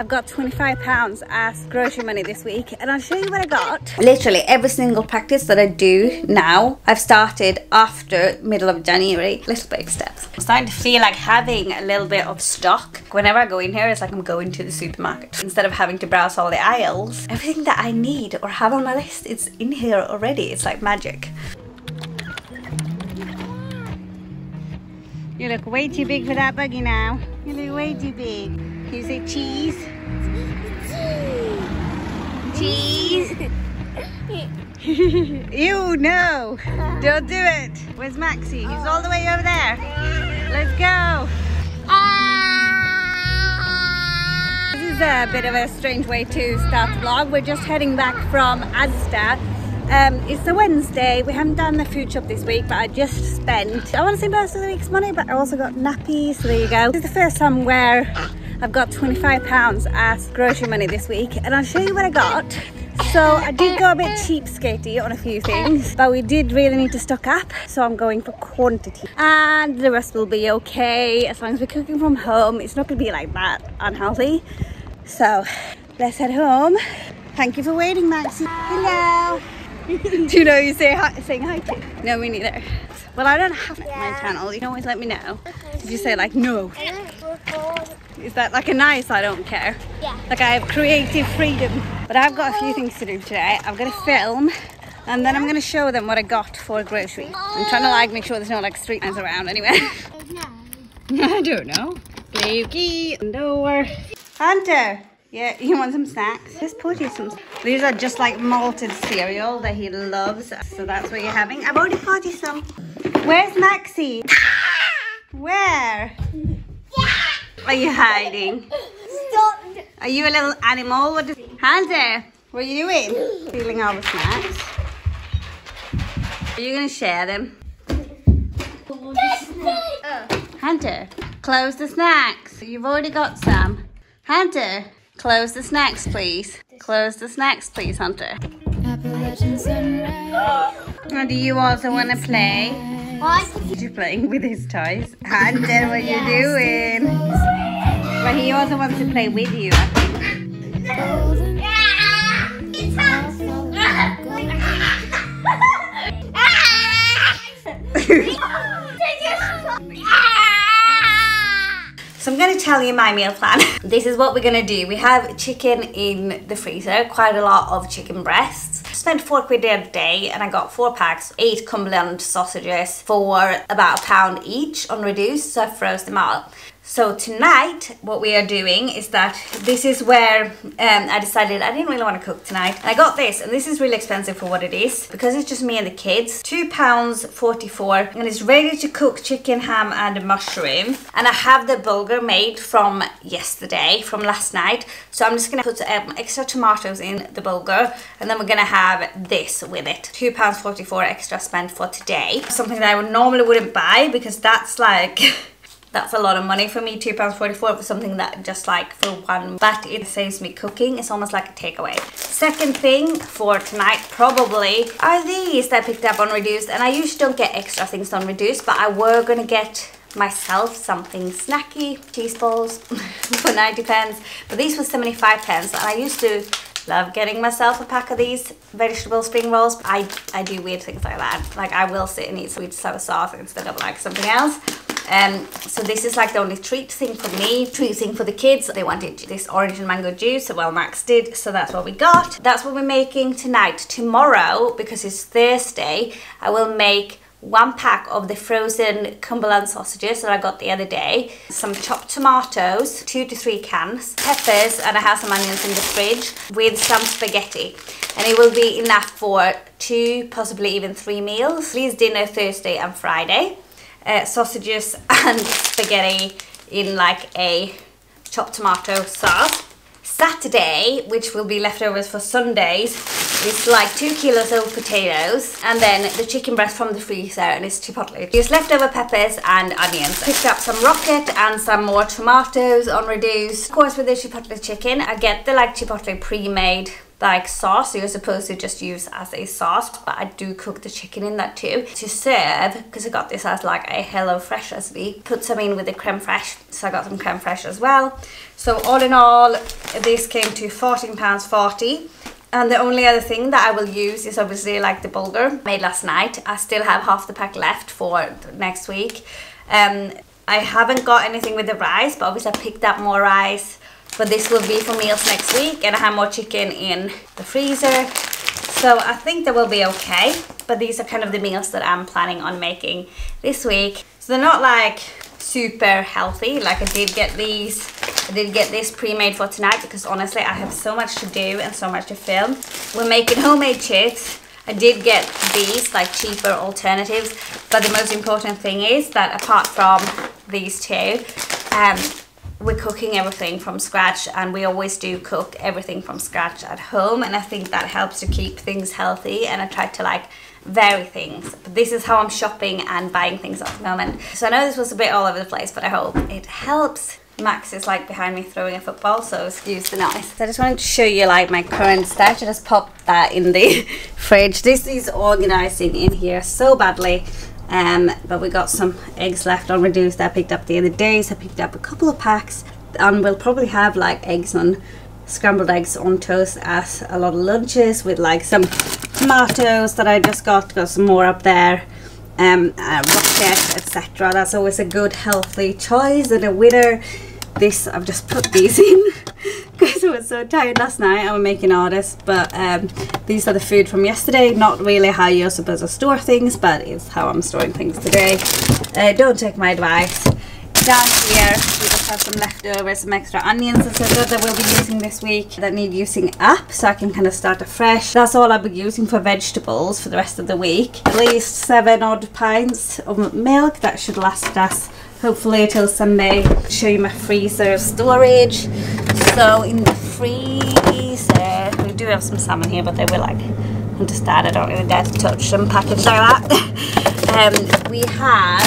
I've got £25 as grocery money this week, and I'll show you what I got. Literally every single practice that I do now, I've started after middle of January. Little big steps. I'm starting to feel like having a little bit of stock. Whenever I go in here, it's like I'm going to the supermarket. Instead of having to browse all the aisles, everything that I need or have on my list, it's in here already. It's like magic. You look way too big for that buggy now. You look way too big. Can you say cheese? Cheese. Ew, no. Don't do it. Where's Maxie? He's all the way over there. Let's go. This is a bit of a strange way to start the vlog. We're just heading back from Asda. It's a Wednesday. We haven't done the food shop this week, but I just spent, I want to say most of the week's money, but I also got nappies, so there you go. This is the first time where I've got £25 as grocery money this week, and I'll show you what I got. So I did go a bit cheapskatey on a few things, but we did really need to stock up, so I'm going for quantity. And the rest will be okay, as long as we're cooking from home. It's not going to be like that unhealthy. So let's head home. Thank you for waiting, Maxie. Hello. Do you know who you're saying hi to? No, me neither. Well, I don't have my channel. You can always let me know. Did you say like no? Is that like a nice I don't care? Yeah. Like I have creative freedom. But I've got a few things to do today. I'm going to film and then I'm going to show them what I got for grocery. I'm trying to like make sure there's no like street signs around anyway. I don't know. Blakey, door. Hunter. Yeah, you want some snacks? Just put you some. These are just like malted cereal that he loves. So that's what you're having. I've already got you some. Where's Maxie? Where? Are you hiding? Stop. Are you a little animal? Hunter, what are you doing? Stealing all the snacks. Are you going to share them? Hunter, close the snacks. You've already got some. Hunter. Close the snacks, please. Close the snacks, please, Hunter. Oh, do you also want to play? What? You're playing with his toys. Hunter, what are you doing? But he also wants to play with you, I think. So I'm going to tell you my meal plan. This is what we're going to do. We have chicken in the freezer, quite a lot of chicken breasts. Spent £4 the other day and I got 4 packs, 8 Cumberland sausages for about £1 each unreduced, so I froze them all. So tonight, what we are doing is that this is where I decided I didn't really want to cook tonight. And I got this, and this is really expensive for what it is, because it's just me and the kids. £2.44, and it's ready to cook chicken, ham, and mushroom. And I have the bulgur made from yesterday, from last night. So I'm just gonna put extra tomatoes in the bulgur, and then we're gonna have this with it. £2.44 extra spent for today. Something that I normally wouldn't buy, because that's like... That's a lot of money for me, £2.44 for something that just like for one, but it saves me cooking. It's almost like a takeaway. Second thing for tonight probably are these that I picked up on Reduced, and I usually don't get extra things on Reduced, but I were gonna get myself something snacky, cheese balls for 90 pence, but these were 75 pence, and I used to love getting myself a pack of these vegetable spring rolls. I do weird things like that. Like I will sit and eat sweet sour sauce instead of like something else. So this is like the only treat thing for me, treat thing for the kids. They wanted this orange and mango juice, so well Max did, so that's what we got. That's what we're making tonight. Tomorrow, because it's Thursday, I will make 1 pack of the frozen Cumberland sausages that I got the other day, some chopped tomatoes, 2 to 3 cans, peppers, and I have some onions in the fridge, with some spaghetti. And it will be enough for 2, possibly even 3 meals. Please dinner Thursday and Friday. Sausages and spaghetti in like a chopped tomato sauce. Saturday, which will be leftovers for Sundays, is like 2 kilos of potatoes, and then the chicken breast from the freezer, and it's chipotle. Use leftover peppers and onions. Picked up some rocket and some more tomatoes on Reduced. Of course, with the chipotle chicken, I get the like chipotle pre-made like sauce, so you're supposed to just use as a sauce, but I do cook the chicken in that too to serve, because I got this as like a Hello Fresh recipe. Put some in with the creme fraiche, so I got some creme fraiche as well. So all in all, this came to £14.40. And the only other thing that I will use is obviously like the bulgur made last night. I still have half the pack left for next week. I haven't got anything with the rice, but obviously I picked up more rice. But this will be for meals next week, and I have more chicken in the freezer. So I think they will be okay. But these are kind of the meals that I'm planning on making this week. So they're not like super healthy. Like I did get this pre-made for tonight, because honestly I have so much to do and so much to film. We're making homemade chips. I did get these like cheaper alternatives, but the most important thing is that apart from these two, we're cooking everything from scratch, and we always do cook everything from scratch at home, and I think that helps to keep things healthy, and I try to like vary things. But this is how I'm shopping and buying things at the moment. So I know this was a bit all over the place, but I hope it helps. Max is like behind me throwing a football, so excuse the noise. So I just wanted to show you like my current stash. I just popped that in the fridge. This is organizing in here so badly. But we got some eggs left on reduced that I picked up the other day, so I picked up a couple of packs, and we'll probably have like scrambled eggs on toast as a lot of lunches, with like some tomatoes that I just got some more up there, rocket, etc. That's always a good healthy choice. And a winner, this, I've just put these in because I was so tired last night. I was making orders, but these are the food from yesterday. Not really how you're supposed to store things, but it's how I'm storing things today. Don't take my advice. Down here we just have some leftovers, some extra onions, etc. that we'll be using this week that need using up, so I can kind of start afresh. That's all I'll be using for vegetables for the rest of the week. At least 7 odd pints of milk. That should last us hopefully till Sunday. Show you my freezer storage. So in the freezer we do have some salmon here, but they were like understand, I don't really dare to touch them packaged like that. We have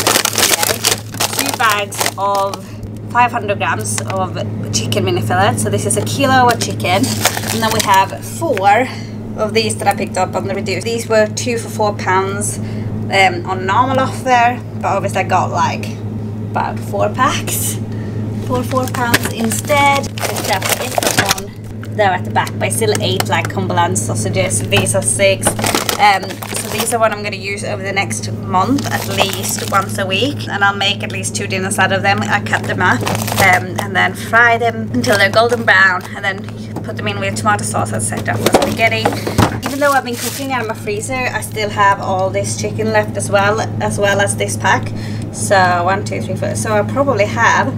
here 2 bags of 500 grams of chicken mini fillet. So this is a kilo of chicken, and then we have 4 of these that I picked up on the reduced. These were 2 for £4 on normal offer, but obviously I got like about 4 packs for £4 instead. Picked up a different one there at the back, but I still ate like Cumberland sausages. These are 6. So these are what I'm going to use over the next month, at least once a week, and I'll make at least 2 dinners out of them. I cut them up and then fry them until they're golden brown, and then put them in with tomato sauce, etc. for spaghetti. Even though I've been cooking out of my freezer, I still have all this chicken left as well as this pack. So 1, 2, 3, 4. So I probably have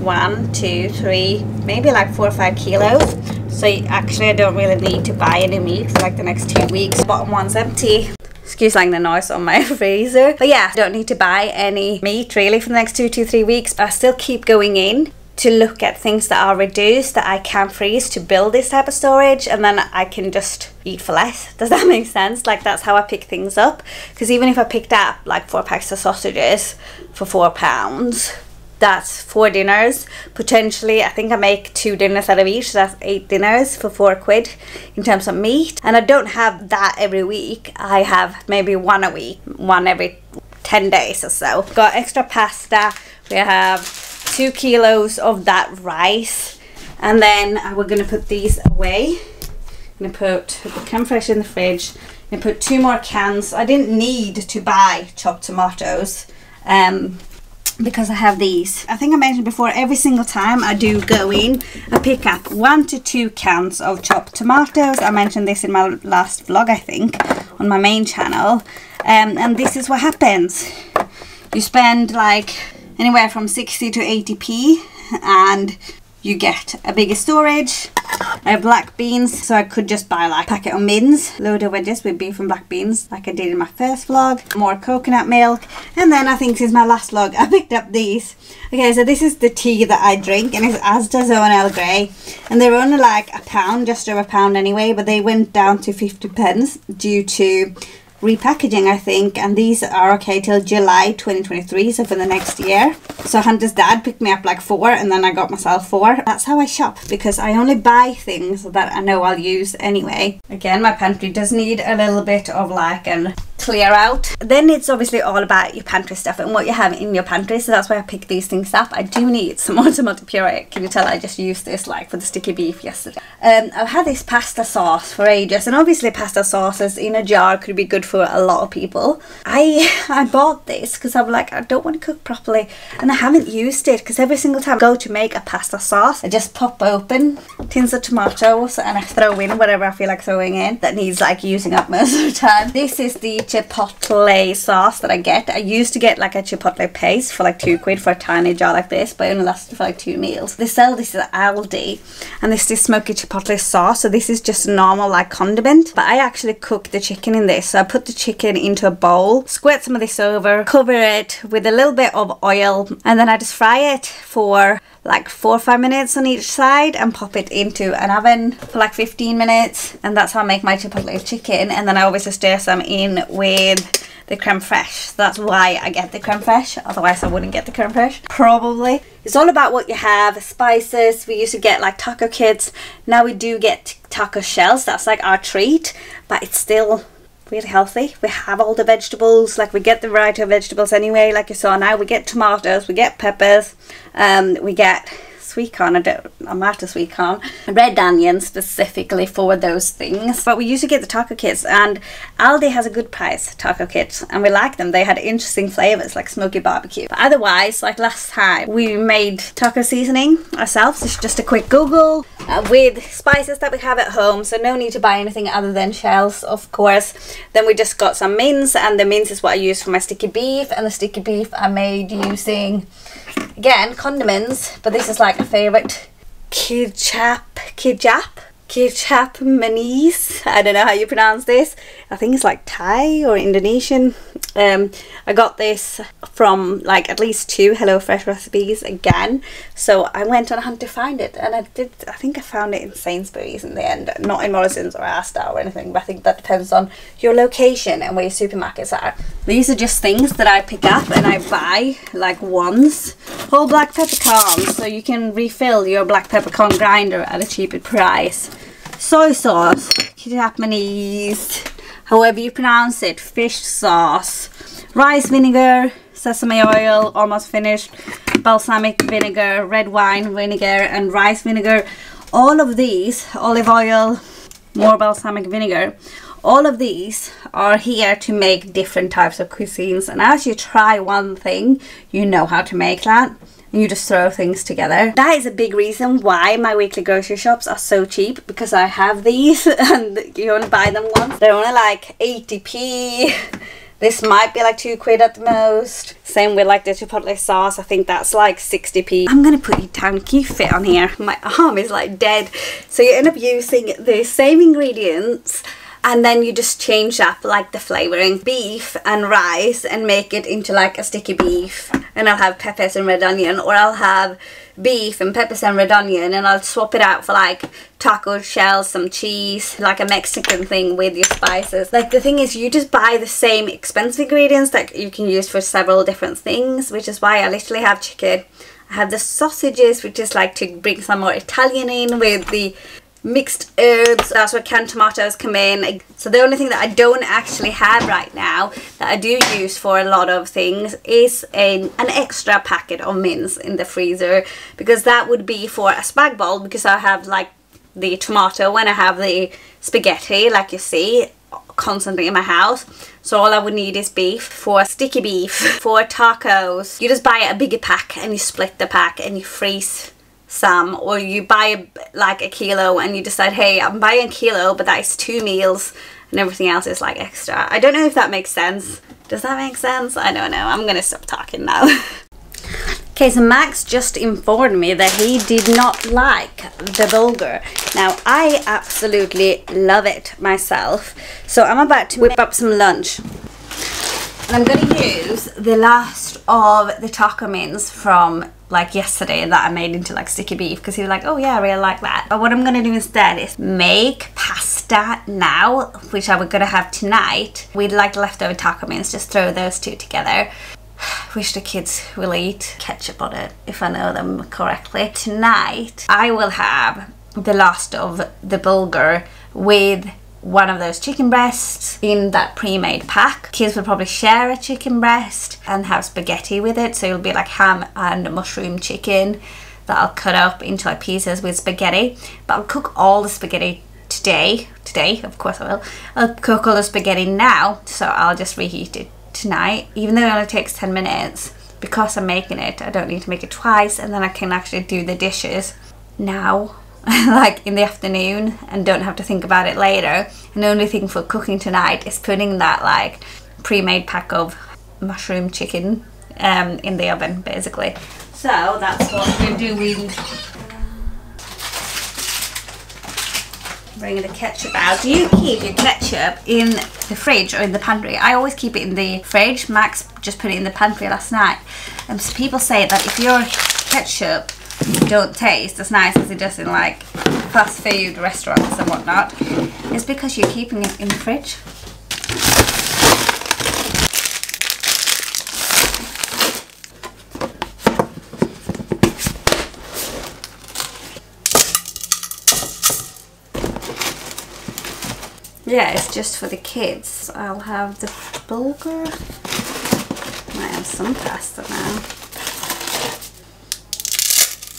1, 2, 3, maybe like 4 or 5 kilos. So actually I don't really need to buy any meat for like the next 2 weeks. Bottom one's empty. Excuse like the noise on my freezer. But yeah, I don't need to buy any meat really for the next 2 to 3 weeks. But I still keep going in to look at things that are reduced that I can freeze to build this type of storage, and then I can just eat for less. Does that make sense? Like that's how I pick things up. Because even if I picked up like 4 packs of sausages for £4, that's 4 dinners potentially. I think I make 2 dinners out of each, so that's 8 dinners for £4 in terms of meat. And I don't have that every week. I have maybe 1 a week, 1 every 10 days or so. Got extra pasta. We have 2 kilos of that rice, and then we're gonna put these away. I'm gonna put the creme fraiche in the fridge. I'm gonna put 2 more cans. I didn't need to buy chopped tomatoes because I have these. I think I mentioned before, every single time I do go in, I pick up 1 to 2 cans of chopped tomatoes. I mentioned this in my last vlog, I think, on my main channel. And this is what happens. You spend like anywhere from 60 to 80p and you get a bigger storage. I have black beans, so I could just buy like a packet of mince, load of wedges with beef and black beans like I did in my first vlog. More coconut milk, and then I think since my last vlog I picked up these. Okay, so this is the tea that I drink, and it's Asda's Own Earl Grey, and they're only like £1, just over £1 anyway, but they went down to 50 pence due to repackaging, I think, and these are okay till July 2023, so for the next year. So Hunter's dad picked me up like 4 and then I got myself 4. That's how I shop, because I only buy things that I know I'll use anyway. Again, my pantry does need a little bit of like an clear out. Then it's obviously all about your pantry stuff and what you have in your pantry, so that's why I picked these things up. I do need some more tomato puree. Can you tell I just used this like for the sticky beef yesterday. I've had this pasta sauce for ages, and obviously pasta sauces in a jar could be good for a lot of people. I bought this because I'm like, I don't want to cook properly, and I haven't used it because every single time I go to make a pasta sauce, I just pop open tins of tomatoes and I throw in whatever I feel like throwing in that needs like using up most of the time. This is the chipotle sauce that I get. I used to get like a chipotle paste for like £2 for a tiny jar like this, but it only lasted for like 2 meals. They sell this at Aldi, and this is smoky chipotle sauce, so this is just a normal like condiment, but I actually cook the chicken in this. So I put the chicken into a bowl, squirt some of this over, cover it with a little bit of oil, and then I just fry it for like 4 or 5 minutes on each side and pop it into an oven for like 15 minutes, and that's how I make my chipotle chicken. And then I always stir some in with the creme fraiche. So that's why I get the creme fraiche, otherwise I wouldn't get the creme fraiche probably. It's all about what you have. Spices, we used to get like taco kits, now we do get taco shells. That's like our treat, but it's still really healthy. We have all the vegetables, like we get the variety of vegetables anyway, like you saw. Now we get tomatoes, we get peppers, we get sweet corn, I'm after sweet corn, red onion specifically for those things. But we used to get the taco kits, and Aldi has a good price taco kits, and we like them. They had interesting flavors like smoky barbecue. But otherwise, like last time, we made taco seasoning ourselves. It's just a quick Google with spices that we have at home, so no need to buy anything other than shells, of course. Then we just got some mince, and the mince is what I use for my sticky beef, and the sticky beef I made using, again, condiments, but this is like a favorite, ketchup mayonnaise. I don't know how you pronounce this. I think it's like Thai or Indonesian. I got this from like at least 2 HelloFresh recipes again, so I went on a hunt to find it, and I think I found it in Sainsbury's in the end, not in Morrison's or Asda or anything, but I think that depends on your location and where your supermarkets are. These are just things that I pick up and I buy like once. Whole black peppercorns, so you can refill your black peppercorn grinder at a cheaper price. Soy sauce, ketchup mayonnaise, however you pronounce it, fish sauce, rice vinegar, sesame oil, almost finished, balsamic vinegar, red wine vinegar, and rice vinegar. All of these, olive oil, more balsamic vinegar, all of these are here to make different types of cuisines, and as you try one thing, you know how to make that. You just throw things together. That is a big reason why my weekly grocery shops are so cheap, because I have these and you only buy them once. They're only like 80p. This might be like £2 at the most. Same with like the chipotle sauce. I think that's like 60p. I'm gonna put you down. Can you fit on here? My arm is like dead. So you end up using the same ingredients, and then you just change up like the flavouring, beef and rice, and make it into like a sticky beef. And I'll have peppers and red onion, or I'll have beef and peppers and red onion, and I'll swap it out for like taco shells, some cheese, like a Mexican thing with your spices. Like the thing is, you just buy the same expensive ingredients that you can use for several different things, which is why I literally have chicken. I have the sausages, which is like to bring some more Italian in with the mixed herbs. That's where canned tomatoes come in. So the only thing that I don't actually have right now that I do use for a lot of things is an extra packet of mince in the freezer, because that would be for a spag bowl, because I have like the tomato and I have the spaghetti, like you see, constantly in my house. So all I would need is beef. For sticky beef, for tacos, you just buy a bigger pack and you split the pack and you freeze some, or you buy like a kilo and you decide, hey, I'm buying a kilo, but that is 2 meals and everything else is like extra. I don't know if that makes sense. Does that make sense? I don't know. I'm gonna stop talking now. Okay, so Max just informed me that he did not like the bulgur. Now, I absolutely love it myself. So I'm about to whip up some lunch. And I'm going to use the last of the taco mince from like yesterday that I made into like sticky beef, because he was like, oh yeah, I really like that. But what I'm going to do instead is make pasta. pasta now, which I was gonna have tonight. We'd like leftover taco meals, just throw those two together. Wish the kids will eat ketchup on it, if I know them correctly. Tonight, I will have the last of the bulgur with one of those chicken breasts in that pre-made pack. Kids will probably share a chicken breast and have spaghetti with it, so it'll be like ham and mushroom chicken that I'll cut up into like pieces with spaghetti. But I'll cook all the spaghetti today, of course I will. I'll cook all the spaghetti now, so I'll just reheat it tonight, even though it only takes 10 minutes. Because I'm making it, I don't need to make it twice, and then I can actually do the dishes now, like in the afternoon, and don't have to think about it later. And the only thing for cooking tonight is putting that like pre-made pack of mushroom chicken in the oven, basically. So that's what we're doing. Bring the ketchup out. Do you keep your ketchup in the fridge or in the pantry? I always keep it in the fridge. Max just put it in the pantry last night. And so people say that if your ketchup don't taste as nice as it does in like fast food restaurants and whatnot, it's because you're keeping it in the fridge. Yeah, it's just for the kids. I'll have the bulgur. Might have some pasta now.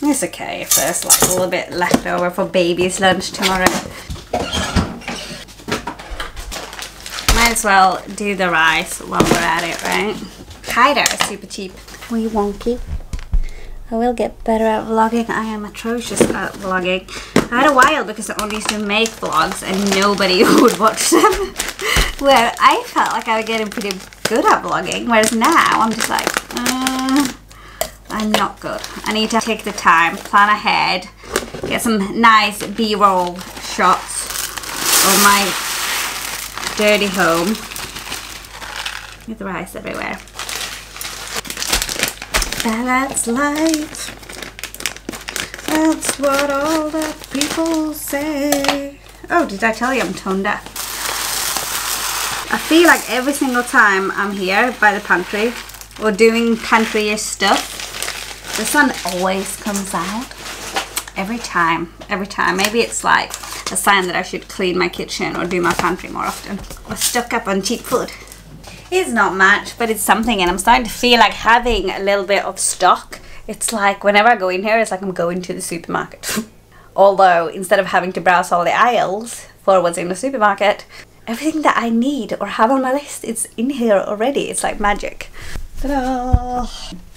It's okay if there's like a little bit left over for baby's lunch tomorrow. Might as well do the rice while we're at it, right? Hi there, super cheap. Wee wonky. I will get better at vlogging. I am atrocious at vlogging. I had a while because I only used to make vlogs and nobody would watch them. Where I felt like I was getting pretty good at vlogging, whereas now I'm just like, I'm not good. I need to take the time, plan ahead, get some nice B-roll shots of my dirty home with rice everywhere. That's life. That's what all the people say. Oh, did I tell you I'm tone deaf? I feel like every single time I'm here by the pantry or doing pantry-ish stuff, the sun always comes out. Every time. Maybe it's like a sign that I should clean my kitchen or do my pantry more often. Or stock up on cheap food. It's not much, but it's something, and I'm starting to feel like having a little bit of stock. It's like whenever I go in here, it's like I'm going to the supermarket. Although, instead of having to browse all the aisles for what's in the supermarket, everything that I need or have on my list is in here already. It's like magic. Ta-da!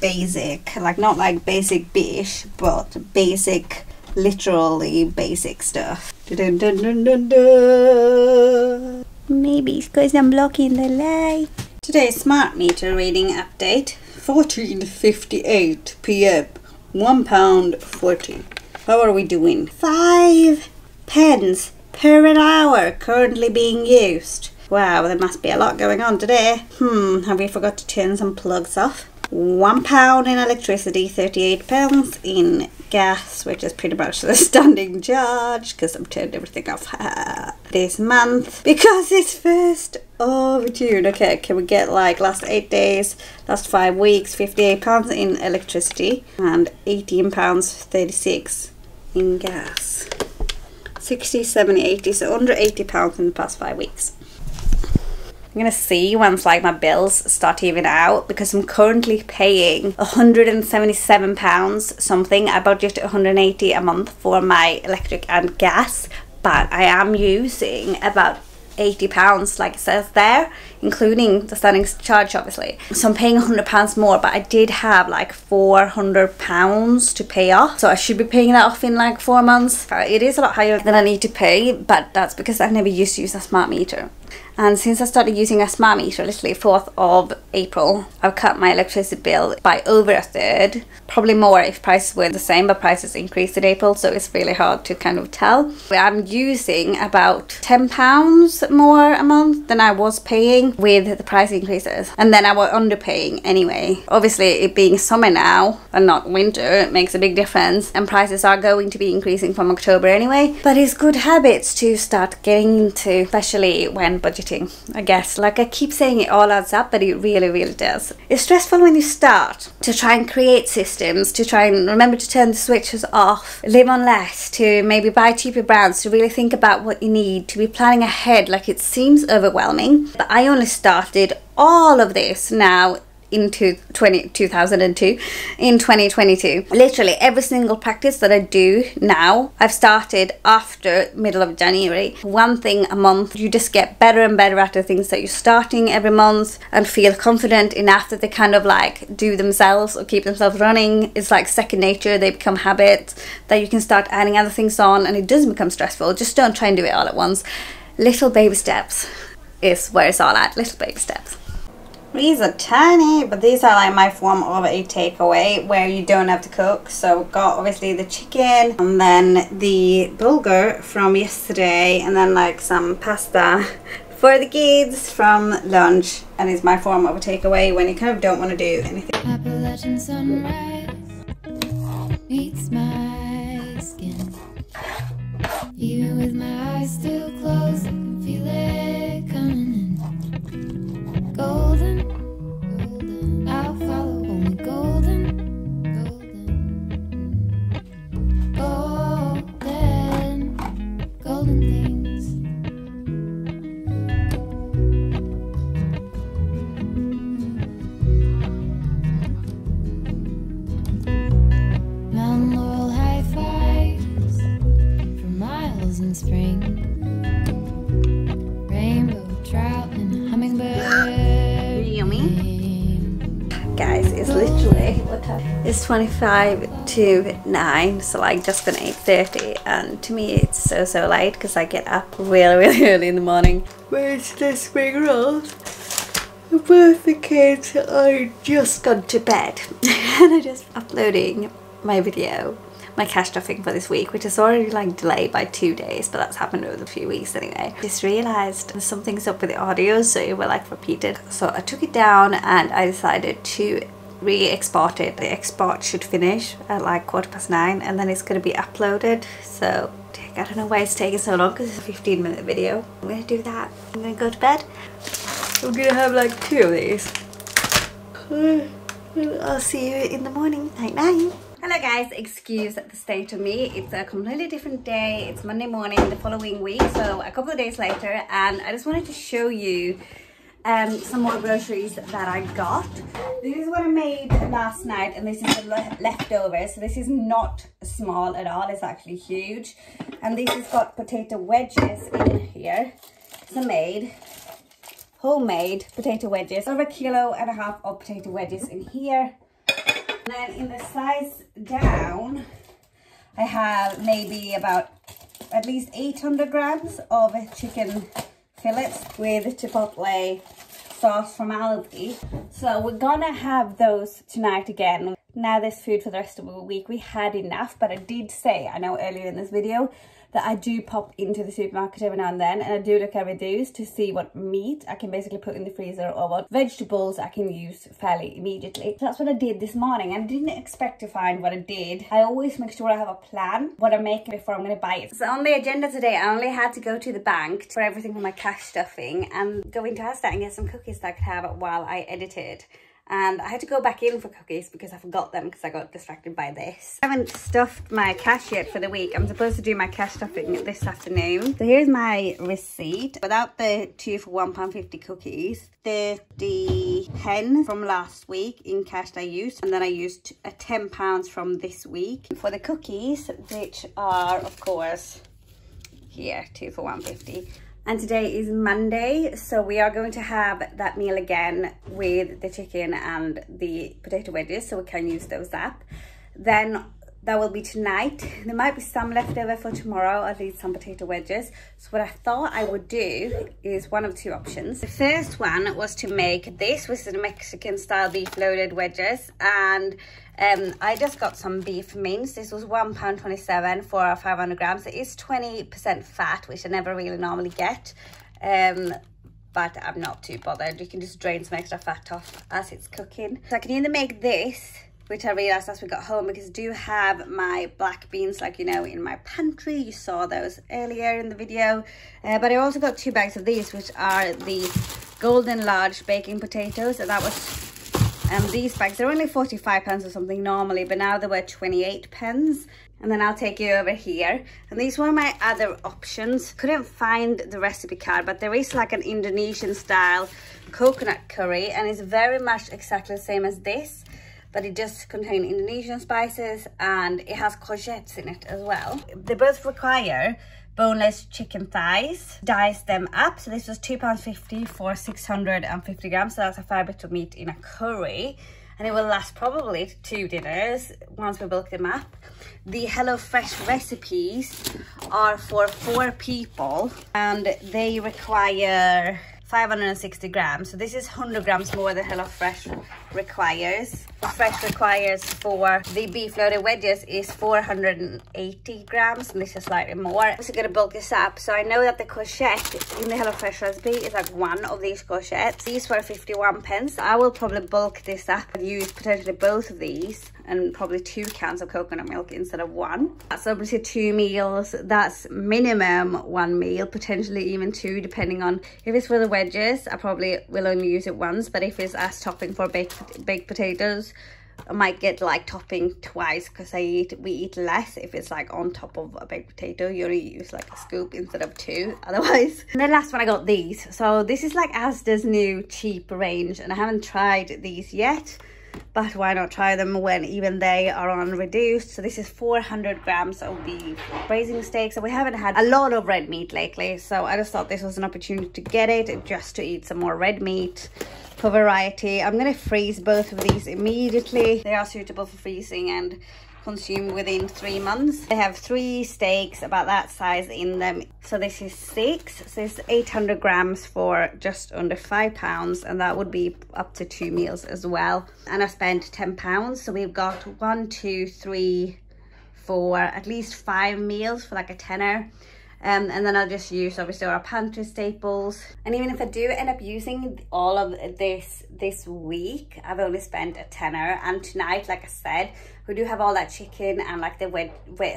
Basic. Like, not like basic bish, but basic, literally basic stuff. Dun, dun, dun, dun, dun. Maybe it's because I'm blocking the light. Today's smart meter reading update. 14:58 p.m. £1.40. How are we doing? 5 pence per an hour currently being used. Wow, there must be a lot going on today. Have we forgot to turn some plugs off? £1 in electricity, 38 pounds in gas, which is pretty much the standing charge because I've turned everything off this month because it's 1st of June. Okay, can we get like last 8 days, last 5 weeks, £58 in electricity and £18.36 in gas. 60, 70, 80, so under £80 in the past 5 weeks. I'm gonna see once like my bills start to even out because I'm currently paying £177 something. I budget £180 a month for my electric and gas, but I am using about £80 like it says there, including the standing charge obviously. So I'm paying £100 more, but I did have like £400 to pay off, so I should be paying that off in like 4 months. It is a lot higher than I need to pay, but that's because I've never used to use a smart meter. And since I started using a smart meter literally 4th of April, I've cut my electricity bill by over a third. Probably more if prices were the same, but prices increased in April, so it's really hard to kind of tell. I'm using about £10 more a month than I was paying with the price increases. And then I was underpaying anyway. Obviously, it being summer now and not winter, it makes a big difference. And prices are going to be increasing from October anyway. But it's good habits to start getting into, especially when budgeting, I guess. Like I keep saying, it all adds up, but it really does. It's stressful when you start to try and create systems, to try and remember to turn the switches off, live on less, to maybe buy cheaper brands, to really think about what you need, to be planning ahead. Like it seems overwhelming, but I only started all of this now into 2002 in 2022. Literally every single practice that I do now, I've started after middle of January. One thing a month. You just get better and better at the things that you're starting every month and feel confident enough that they kind of like do themselves or keep themselves running. It's like second nature. They become habits that you can start adding other things on, and it doesn't become stressful. Just don't try and do it all at once. Little baby steps is where it's all at. Little baby steps. These are tiny, but these are like my form of a takeaway where you don't have to cook. So got obviously the chicken and then the bulgur from yesterday, and then like some pasta for the kids from lunch. And it's my form of a takeaway when you kind of don't want to do anything. Appalachian sunrise meets my skin. Even with my eyes still closed, I can feel it coming in. Golden, golden, I'll follow only golden, golden, golden, golden things. Mountain laurel high fives for miles in spring. Rainbow trout and hummingbird. Guys, it's literally what time? It's 25 to 9, so like just gone 8:30, and to me it's so late because I get up really early in the morning. Where's the spring rolls? Both the kids are just gone to bed and I'm just uploading my video, my cash stuffing for this week, which is already like delayed by 2 days, but that's happened over a few weeks anyway. Just realized something's up with the audio, so it will like repeated. So I took it down and I decided to re-export it. The export should finish at like 9:15 and then it's going to be uploaded. So I don't know why it's taking so long because it's a 15-minute video. I'm going to do that. I'm going to go to bed. I'm going to have like 2 of these. I'll see you in the morning. Night. Hello guys, excuse the state of me. It's a completely different day. It's Monday morning the following week, so a couple of days later, and I just wanted to show you some more groceries that I got. This is what I made last night, and this is the leftovers. So this is not small at all, it's actually huge. And this has got potato wedges in here. It's homemade potato wedges. Over 1.5 kilos of potato wedges in here. And then in the size down, I have maybe about at least 800 grams of chicken fillets with chipotle sauce from Aldi. So we're gonna have those tonight again. Now there's food for the rest of the week. We had enough, but I did say, I know earlier in this video, that I do pop into the supermarket every now and then, and I do look at reviews to see what meat I can basically put in the freezer or what vegetables I can use fairly immediately. So that's what I did this morning. I didn't expect to find what I did. I always make sure I have a plan what I'm making before I'm going to buy it. So on the agenda today, I only had to go to the bank for everything for my cash stuffing and go into Asda and get some cookies that I could have while I edited. And I had to go back in for cookies because I forgot them because I got distracted by this. I haven't stuffed my cash yet for the week. I'm supposed to do my cash stuffing this afternoon. So here's my receipt. Without the 2 for £1.50 cookies, 30 pence from last week in cash I used. And then I used £10 from this week. For the cookies, which are, of course, here, 2 for £1.50. And today is Monday, so we are going to have that meal again with the chicken and the potato wedges, so we can use those up. Then that will be tonight. There might be some left over for tomorrow, at least some potato wedges. So what I thought I would do is one of two options. The first one was to make this, which is the Mexican style beef loaded wedges, and I just got some beef mince. This was £1.27 for 500 grams. It is 20% fat, which I never really normally get, but I'm not too bothered. You can just drain some extra fat off as it's cooking. So I can either make this, which I realised as we got home, because I do have my black beans, like, you know, in my pantry. You saw those earlier in the video. But I also got 2 bags of these, which are the golden large baking potatoes. And that was, these bags, they're only 45p or something normally, but now they were 28p. And then I'll take you over here. And these were my other options. Couldn't find the recipe card, but there is like an Indonesian style coconut curry, and it's very much exactly the same as this, but it just contains Indonesian spices and it has courgettes in it as well. They both require boneless chicken thighs. Dice them up. So this was £2.50 for 650 grams. So that's a fair bit of meat in a curry. And it will last probably 2 dinners once we bulk them up. The HelloFresh recipes are for 4 people and they require 560 grams. So this is 100 grams more than HelloFresh requires. Fresh requires for the beef loaded wedges is 480 grams, and this is slightly more. I'm also gonna bulk this up. So I know that the courgette in the HelloFresh recipe is like 1 of these courgettes. These were 51p. So I will probably bulk this up and use potentially both of these, and probably 2 cans of coconut milk instead of 1. That's obviously 2 meals. That's minimum 1 meal, potentially even 2, depending on if it's for the wedges. I probably will only use it once, but if it's as topping for baked potatoes, I might get like topping twice, because we eat less if it's like on top of a baked potato. You only use like a scoop instead of 2 otherwise. And then last one, I got these. So this is like Asda's new cheap range, and I haven't tried these yet, but why not try them when even they are on reduced. So this is 400 grams of beef braising steaks, and we haven't had a lot of red meat lately, so I just thought this was an opportunity to get it, just to eat some more red meat for variety. I'm going to freeze both of these immediately. They are suitable for freezing and consume within 3 months. They have 3 steaks about that size in them. So this is 6. So it's 800 grams for just under £5, and that would be up to 2 meals as well. And I spent £10. So we've got 1, 2, 3, 4, at least 5 meals for like a tenner. And then I'll just use obviously our pantry staples. And even if I do end up using all of this week, I've only spent a tenner. And tonight, like I said, we do have all that chicken and like the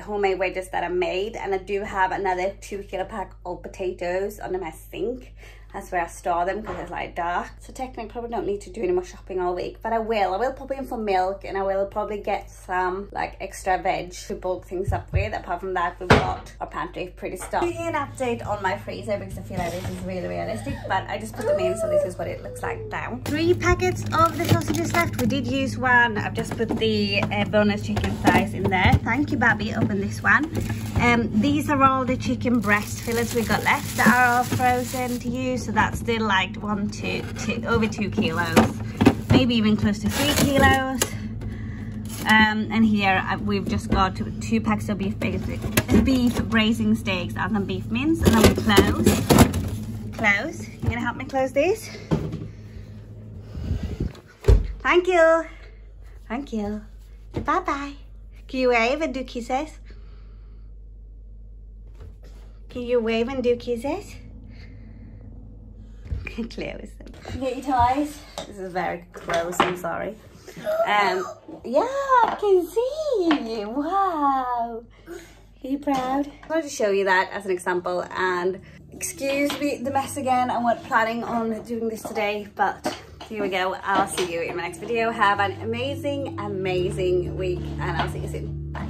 homemade wedges that I made, and I do have another 2 kilo pack of potatoes under my sink. That's where I store them because it's like dark. So technically I probably don't need to do any more shopping all week, but I will pop in for milk, and I will probably get some like extra veg to bulk things up with. Apart from that, we've got our pantry pretty stocked. Giving an update on my freezer because I feel like this is really realistic, but I just put them in, so this is what it looks like now. 3 packets of the sausages left. We did use 1. I've just put the boneless chicken thighs in there. Thank you, Babby. Open this one. These are all the chicken breast fillets we got left that are all frozen to use. So that's still like over 2 kilos, maybe even close to 3 kilos. And here we've just got 2 packs of beef braising steaks and some beef mince. And then we close. You gonna help me close these? Thank you. Bye bye. Can you wave and do kisses? Can you wave and do kisses? Close them. Get your toys. This is very gross, I'm sorry. Yeah, I can see. Wow. Are you proud? I wanted to show you that as an example, and excuse me the mess again. I wasn't planning on doing this today, but here we go. I'll see you in my next video. Have an amazing week, and I'll see you soon. Bye.